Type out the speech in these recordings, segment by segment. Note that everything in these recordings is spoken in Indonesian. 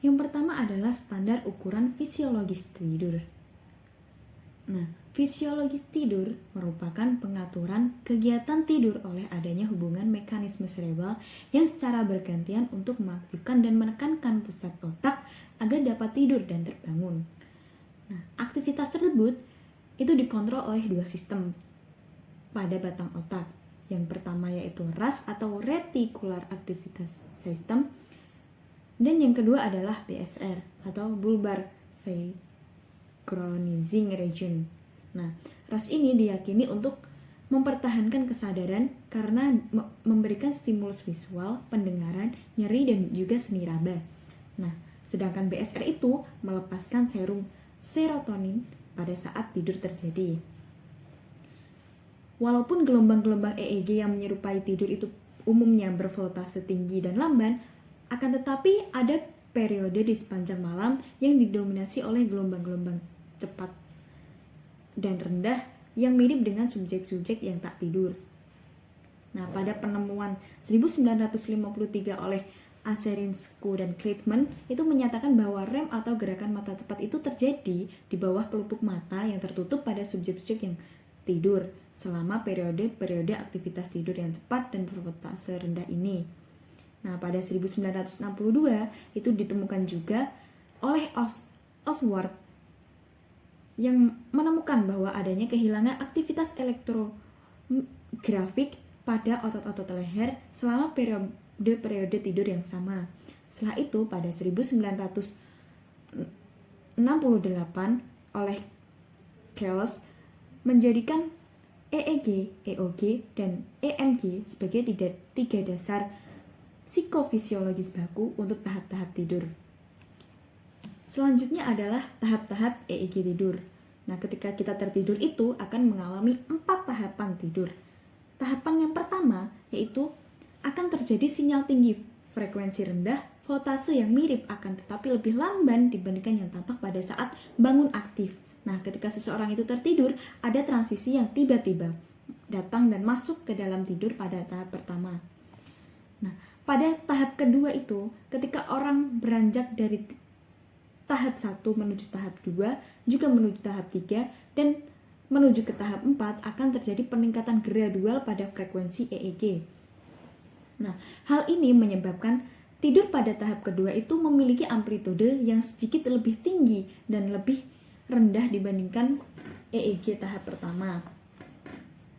Yang pertama adalah standar ukuran fisiologis tidur. Nah, fisiologis tidur merupakan pengaturan kegiatan tidur oleh adanya hubungan mekanisme serebral yang secara bergantian untuk mengaktifkan dan menekankan pusat otak agar dapat tidur dan terbangun. Nah, aktivitas tersebut itu dikontrol oleh dua sistem pada batang otak. Yang pertama yaitu RAS atau Reticular Activitas System, dan yang kedua adalah BSR atau Bulbar Synchronizing Region. Nah, RAS ini diyakini untuk mempertahankan kesadaran karena memberikan stimulus visual, pendengaran, nyeri, dan juga seni raba. Nah, sedangkan BSR itu melepaskan serotonin pada saat tidur terjadi. Walaupun gelombang-gelombang EEG yang menyerupai tidur itu umumnya bervoltase tinggi dan lamban, akan tetapi ada periode di sepanjang malam yang didominasi oleh gelombang-gelombang cepat dan rendah yang mirip dengan subjek-subjek yang tak tidur. Nah, pada penemuan 1953 oleh Aserinsky dan Kleitman itu menyatakan bahwa REM atau gerakan mata cepat itu terjadi di bawah pelupuk mata yang tertutup pada subjek-subjek yang tidur selama periode-periode aktivitas tidur yang cepat dan bervoltase rendah ini. Nah, pada 1962 itu ditemukan juga oleh Oswald yang menemukan bahwa adanya kehilangan aktivitas elektrografik pada otot-otot leher selama periode tidur yang sama. Setelah itu, pada 1968 oleh Kells menjadikan EEG, EOG, dan EMG sebagai tiga dasar psikofisiologis baku untuk tahap-tahap tidur. Selanjutnya adalah tahap-tahap EEG tidur. Nah, ketika kita tertidur itu akan mengalami 4 tahapan tidur. Tahapan yang pertama yaitu akan terjadi sinyal tinggi, frekuensi rendah, voltase yang mirip akan tetapi lebih lamban dibandingkan yang tampak pada saat bangun aktif. Nah, ketika seseorang itu tertidur, ada transisi yang tiba-tiba datang dan masuk ke dalam tidur pada tahap pertama. Nah, pada tahap kedua itu, ketika orang beranjak dari tahap 1 menuju tahap 2, juga menuju tahap 3, dan menuju ke tahap 4 akan terjadi peningkatan gradual pada frekuensi EEG. Nah, hal ini menyebabkan tidur pada tahap kedua itu memiliki amplitude yang sedikit lebih tinggi dan lebih rendah dibandingkan EEG tahap pertama.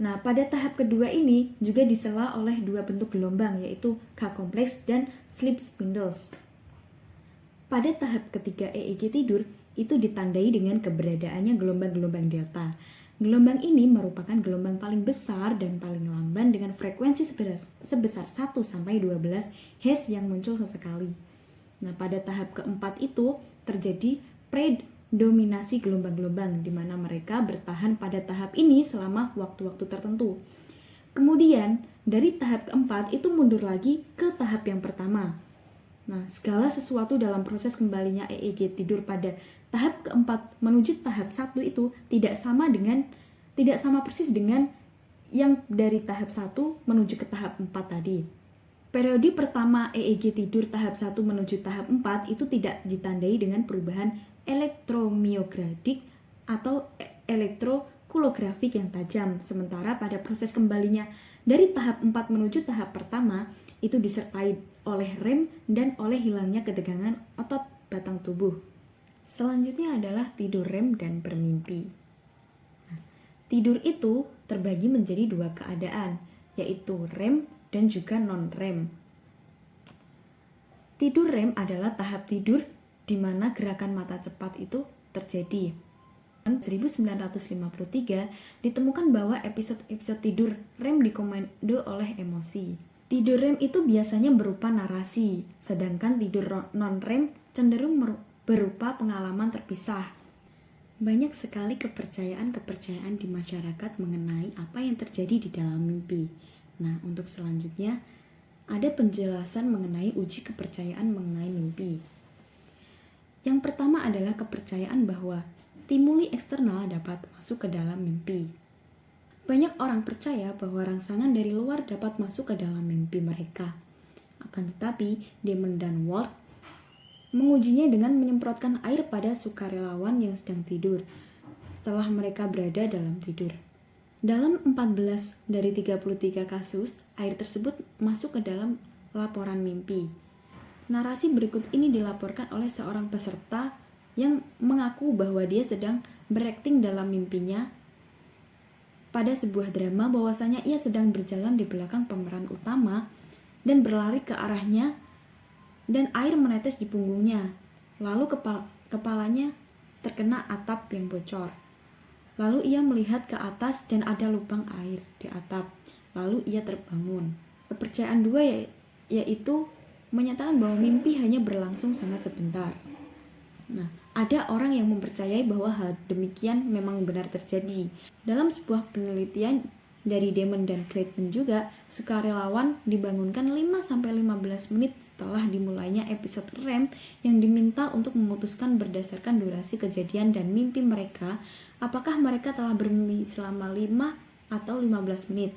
Nah, pada tahap kedua ini juga disela oleh dua bentuk gelombang, yaitu K-kompleks dan sleep spindles. Pada tahap ketiga EEG tidur, itu ditandai dengan keberadaannya gelombang-gelombang delta. Gelombang ini merupakan gelombang paling besar dan paling lamban dengan frekuensi sebesar 1-12 Hz yang muncul sesekali. Nah, pada tahap keempat itu terjadi predominasi gelombang-gelombang di mana mereka bertahan pada tahap ini selama waktu-waktu tertentu. Kemudian dari tahap keempat itu mundur lagi ke tahap yang pertama. Nah, segala sesuatu dalam proses kembalinya EEG tidur pada tahap keempat menuju tahap 1 itu tidak sama persis dengan yang dari tahap 1 menuju ke tahap 4 tadi. Periode pertama EEG tidur tahap 1 menuju tahap 4 itu tidak ditandai dengan perubahan elektromiogradik atau elektrokulografik yang tajam, sementara pada proses kembalinya dari tahap 4 menuju tahap pertama itu disertai oleh REM dan oleh hilangnya ketegangan otot batang tubuh. Selanjutnya adalah tidur REM dan bermimpi. Nah, tidur itu terbagi menjadi dua keadaan, yaitu REM dan juga non-REM. Tidur REM adalah tahap tidur di mana gerakan mata cepat itu terjadi. 1953 ditemukan bahwa episode tidur REM dikomando oleh emosi. Tidur REM itu biasanya berupa narasi, sedangkan tidur non-REM cenderung berupa pengalaman terpisah. Banyak sekali kepercayaan di masyarakat mengenai apa yang terjadi di dalam mimpi. Nah, untuk selanjutnya ada penjelasan mengenai uji kepercayaan mengenai mimpi. Yang pertama adalah kepercayaan bahwa stimuli eksternal dapat masuk ke dalam mimpi. Banyak orang percaya bahwa rangsangan dari luar dapat masuk ke dalam mimpi mereka. Akan tetapi, Damon dan Ward mengujinya dengan menyemprotkan air pada sukarelawan yang sedang tidur setelah mereka berada dalam tidur. Dalam 14 dari 33 kasus, air tersebut masuk ke dalam laporan mimpi. Narasi berikut ini dilaporkan oleh seorang peserta yang mengaku bahwa dia sedang berakting dalam mimpinya pada sebuah drama, bahwasanya ia sedang berjalan di belakang pemeran utama dan berlari ke arahnya dan air menetes di punggungnya. Lalu kepalanya terkena atap yang bocor. Lalu ia melihat ke atas dan ada lubang air di atap. Lalu ia terbangun. Kepercayaan dua yaitu menyatakan bahwa mimpi hanya berlangsung sangat sebentar. Nah, ada orang yang mempercayai bahwa hal demikian memang benar terjadi. Dalam sebuah penelitian dari Damon dan Clayton juga, sukarelawan dibangunkan 5-15 menit setelah dimulainya episode REM yang diminta untuk memutuskan berdasarkan durasi kejadian dan mimpi mereka, apakah mereka telah bermimpi selama 5 atau 15 menit.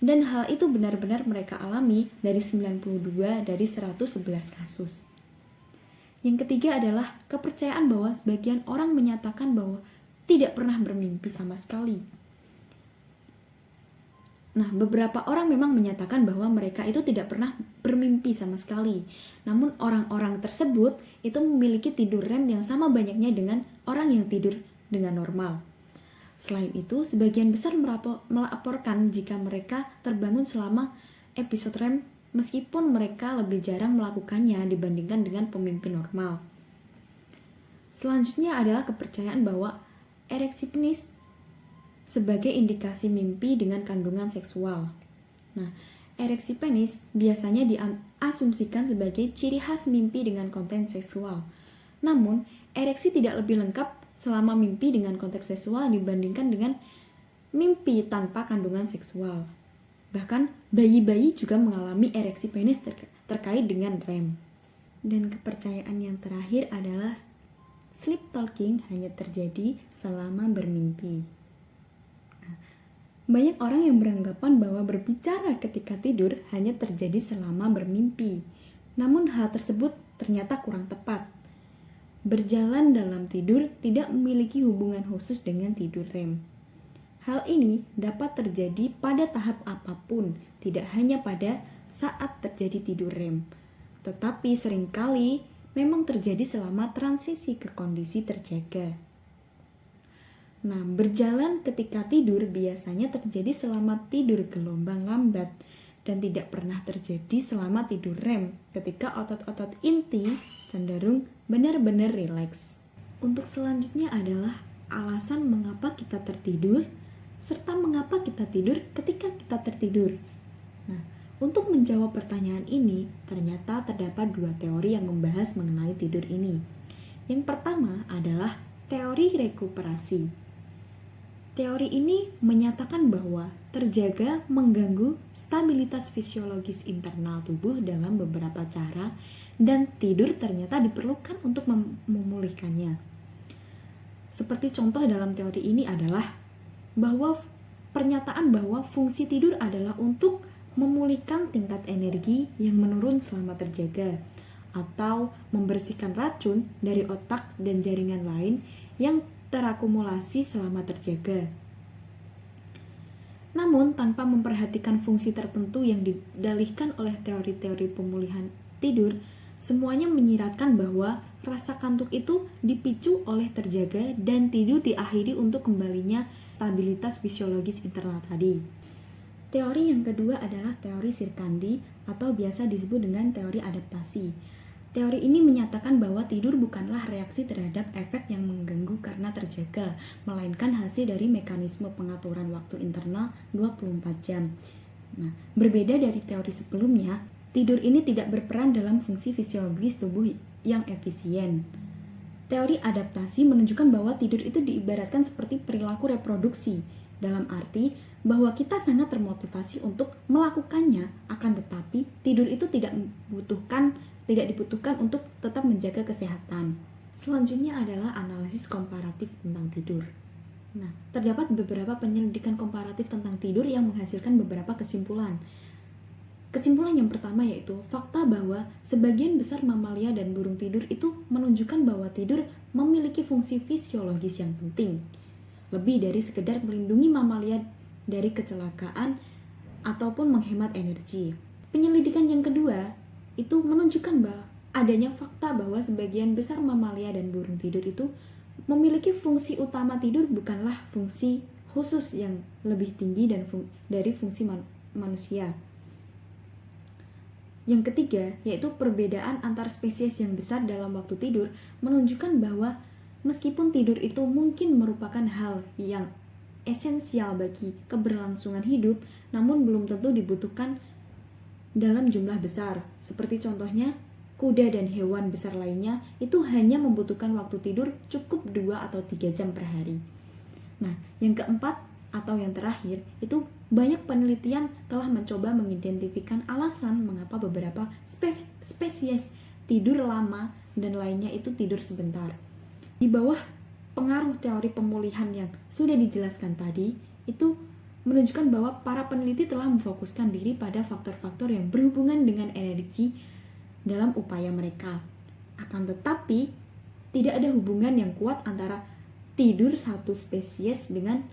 Dan hal itu benar-benar mereka alami dari 92 dari 111 kasus. Yang ketiga adalah kepercayaan bahwa sebagian orang menyatakan bahwa tidak pernah bermimpi sama sekali. Nah, beberapa orang memang menyatakan bahwa mereka itu tidak pernah bermimpi sama sekali. Namun orang-orang tersebut itu memiliki tidur REM yang sama banyaknya dengan orang yang tidur dengan normal. Selain itu, sebagian besar melaporkan jika mereka terbangun selama episode REM meskipun mereka lebih jarang melakukannya dibandingkan dengan pemimpi normal. Selanjutnya adalah kepercayaan bahwa ereksi penis sebagai indikasi mimpi dengan kandungan seksual. Nah, ereksi penis biasanya diasumsikan sebagai ciri khas mimpi dengan konten seksual. Namun, ereksi tidak lebih lengkap selama mimpi dengan konteks seksual dibandingkan dengan mimpi tanpa kandungan seksual. Bahkan, bayi-bayi juga mengalami ereksi penis terkait dengan REM. Dan kepercayaan yang terakhir adalah sleep talking hanya terjadi selama bermimpi. Banyak orang yang beranggapan bahwa berbicara ketika tidur hanya terjadi selama bermimpi. Namun hal tersebut ternyata kurang tepat. Berjalan dalam tidur tidak memiliki hubungan khusus dengan tidur REM. Hal ini dapat terjadi pada tahap apapun, tidak hanya pada saat terjadi tidur REM. Tetapi seringkali memang terjadi selama transisi ke kondisi terjaga. Nah, berjalan ketika tidur biasanya terjadi selama tidur gelombang lambat dan tidak pernah terjadi selama tidur REM ketika otot-otot inti cenderung benar-benar rileks. Untuk selanjutnya adalah alasan mengapa kita tertidur serta mengapa kita tidur ketika kita tertidur. Nah, untuk menjawab pertanyaan ini, ternyata terdapat dua teori yang membahas mengenai tidur ini. Yang pertama adalah teori rekuperasi. Teori ini menyatakan bahwa terjaga mengganggu stabilitas fisiologis internal tubuh dalam beberapa cara dan tidur ternyata diperlukan untuk memulihkannya. Seperti contoh dalam teori ini adalah bahwa pernyataan bahwa fungsi tidur adalah untuk memulihkan tingkat energi yang menurun selama terjaga atau membersihkan racun dari otak dan jaringan lain yang terakumulasi selama terjaga. Namun, tanpa memperhatikan fungsi tertentu yang didalihkan oleh teori-teori pemulihan tidur, semuanya menyiratkan bahwa rasa kantuk itu dipicu oleh terjaga dan tidur diakhiri untuk kembalinya stabilitas fisiologis internal tadi. Teori yang kedua adalah teori sirkandi atau biasa disebut dengan teori adaptasi. Teori ini menyatakan bahwa tidur bukanlah reaksi terhadap efek yang mengganggu karena terjaga, melainkan hasil dari mekanisme pengaturan waktu internal 24 jam. Nah, berbeda dari teori sebelumnya, tidur ini tidak berperan dalam fungsi fisiologis tubuh yang efisien. Teori adaptasi menunjukkan bahwa tidur itu diibaratkan seperti perilaku reproduksi, dalam arti bahwa kita sangat termotivasi untuk melakukannya, akan tetapi tidur itu tidak dibutuhkan untuk tetap menjaga kesehatan. Selanjutnya adalah analisis komparatif tentang tidur. Nah, terdapat beberapa penyelidikan komparatif tentang tidur yang menghasilkan beberapa kesimpulan. Kesimpulan yang pertama yaitu fakta bahwa sebagian besar mamalia dan burung tidur itu menunjukkan bahwa tidur memiliki fungsi fisiologis yang penting, lebih dari sekedar melindungi mamalia dari kecelakaan ataupun menghemat energi. Penyelidikan yang kedua itu menunjukkan bahwa adanya fakta bahwa sebagian besar mamalia dan burung tidur itu memiliki fungsi utama. Tidur bukanlah fungsi khusus yang lebih tinggi dari fungsi manusia. Yang ketiga, yaitu perbedaan antar spesies yang besar dalam waktu tidur menunjukkan bahwa meskipun tidur itu mungkin merupakan hal yang esensial bagi keberlangsungan hidup, namun belum tentu dibutuhkan dalam jumlah besar. Seperti contohnya, kuda dan hewan besar lainnya itu hanya membutuhkan waktu tidur cukup 2 atau 3 jam per hari. Nah, yang keempat atau yang terakhir, itu banyak penelitian telah mencoba mengidentifikasikan alasan mengapa beberapa spesies tidur lama dan lainnya itu tidur sebentar. Di bawah pengaruh teori pemulihan yang sudah dijelaskan tadi, itu menunjukkan bahwa para peneliti telah memfokuskan diri pada faktor-faktor yang berhubungan dengan energi dalam upaya mereka. Akan tetapi, tidak ada hubungan yang kuat antara tidur satu spesies dengan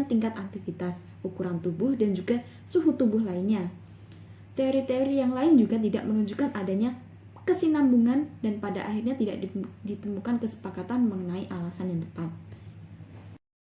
tingkat aktivitas, ukuran tubuh, dan juga suhu tubuh lainnya. Teori-teori yang lain juga tidak menunjukkan adanya kesinambungan dan pada akhirnya tidak ditemukan kesepakatan mengenai alasan yang tepat.